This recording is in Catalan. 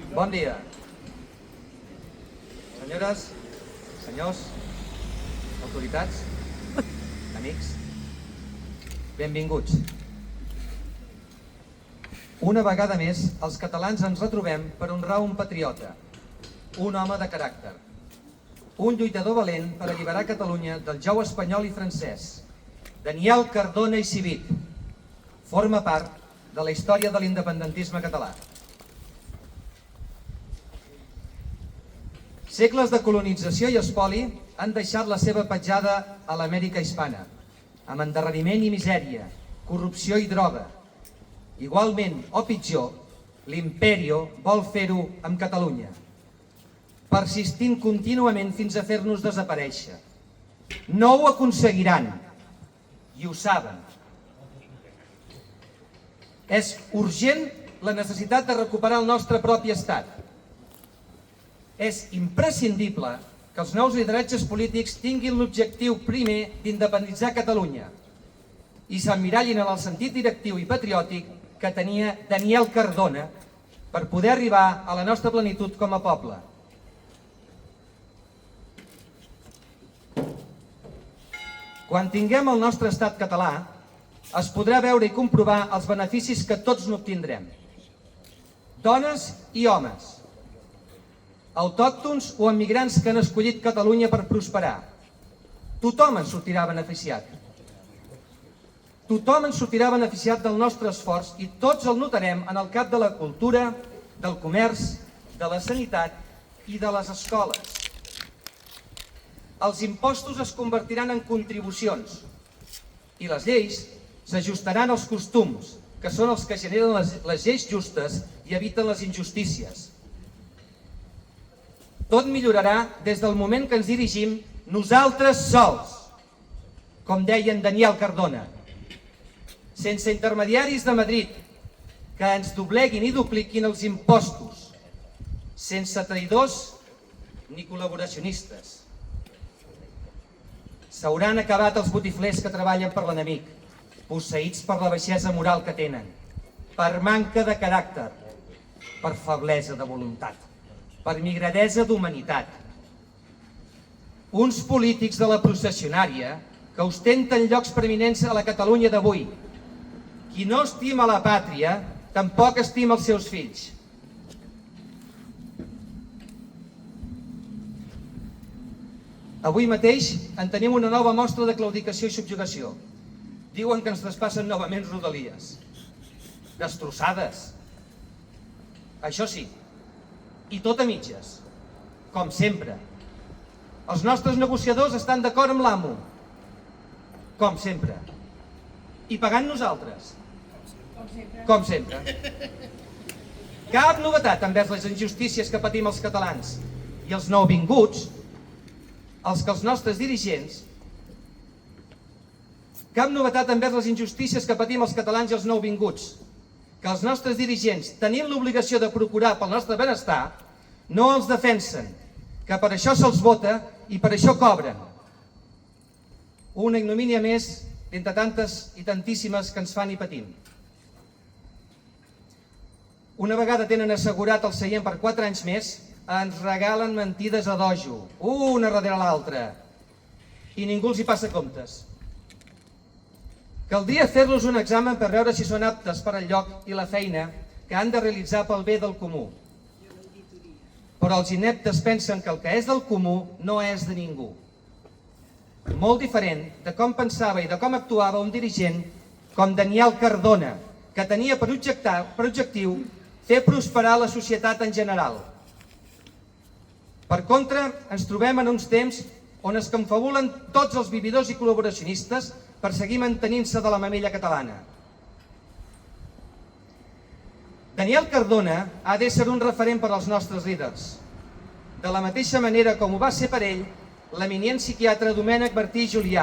Bon dia. Senyores, senyors, autoritats, amics, benvinguts. Una vegada més, els catalans ens retrobem per honrar un patriota, un home de caràcter, un lluitador valent per alliberar Catalunya del jou espanyol i francès. Daniel Cardona i Civit forma part de la història de l'independentisme català. Segles de colonització i espoli han deixat la seva petjada a l'Amèrica hispana, amb endarreriment i misèria, corrupció i droga. Igualment, o pitjor, l'Imperio vol fer-ho amb Catalunya, persistint contínuament fins a fer-nos desaparèixer. No ho aconseguiran, i ho saben. És urgent la necessitat de recuperar el nostre propi estat. És imprescindible que els nous lideratges polítics tinguin l'objectiu primer d'independitzar Catalunya i s'emmirallin en el sentit directiu i patriòtic que tenia Daniel Cardona per poder arribar a la nostra plenitud com a poble. Quan tinguem el nostre estat català, es podrà veure i comprovar els beneficis que tots n'obtindrem. Dones i homes, autòctons o emigrants que han escollit Catalunya per prosperar. Tothom en sortirà beneficiat. Tothom en sortirà beneficiat del nostre esforç i tots el notarem en el camp de la cultura, del comerç, de la sanitat i de les escoles. Els impostos es convertiran en contribucions i les lleis s'ajustaran als costums, que són els que generen les lleis justes i eviten les injustícies. Tot millorarà des del moment que ens dirigim nosaltres sols, com deia en Daniel Cardona, sense intermediaris de Madrid que ens dobleguin i dupliquin els impostos, sense traïdors ni col·laboracionistes. S'hauran acabat els botiflers que treballen per l'enemic, posseïts per la baixesa moral que tenen, per manca de caràcter, per feblesa de voluntat, per migradesa d'humanitat. Uns polítics de la processionària que ostenten llocs preeminents a la Catalunya d'avui. Qui no estima la pàtria, tampoc estima els seus fills. Avui mateix en tenim una nova mostra de claudicació i subjugació. Diuen que ens traspassen novament rodalies. Destrossades. Això sí, i tot a mitges, com sempre. Els nostres negociadors estan d'acord amb l'amo, com sempre. I pagant nosaltres, com sempre. Cap novetat envers les injustícies que patim els catalans i els nouvinguts, els que els nostres dirigents, cap novetat envers les injustícies que patim els catalans i els nouvinguts, que els nostres dirigents, tenint l'obligació de procurar pel nostre benestar, no els defensen, que per això se'ls vota i per això cobren. Una ignomínia més d'entre tantes i tantíssimes que ens fan i patim. Una vegada tenen assegurat el seient per 4 anys més, ens regalen mentides a dojo, una darrere l'altra, i ningú els hi passa comptes. Caldria fer-los un examen per veure si són aptes per al lloc i la feina que han de realitzar pel bé del comú. Però els ineptes pensen que el que és del comú no és de ningú. Molt diferent de com pensava i de com actuava un dirigent com Daniel Cardona, que tenia per objectiu fer prosperar la societat en general. Per contra, ens trobem en uns temps on es confabulen tots els vividors i col·laboracionistes per seguir mantenint-se de la mamella catalana. Daniel Cardona ha d'ésser un referent per als nostres líders. De la mateixa manera com ho va ser per ell, l'eminent psiquiatre Domènec Martí i Julià,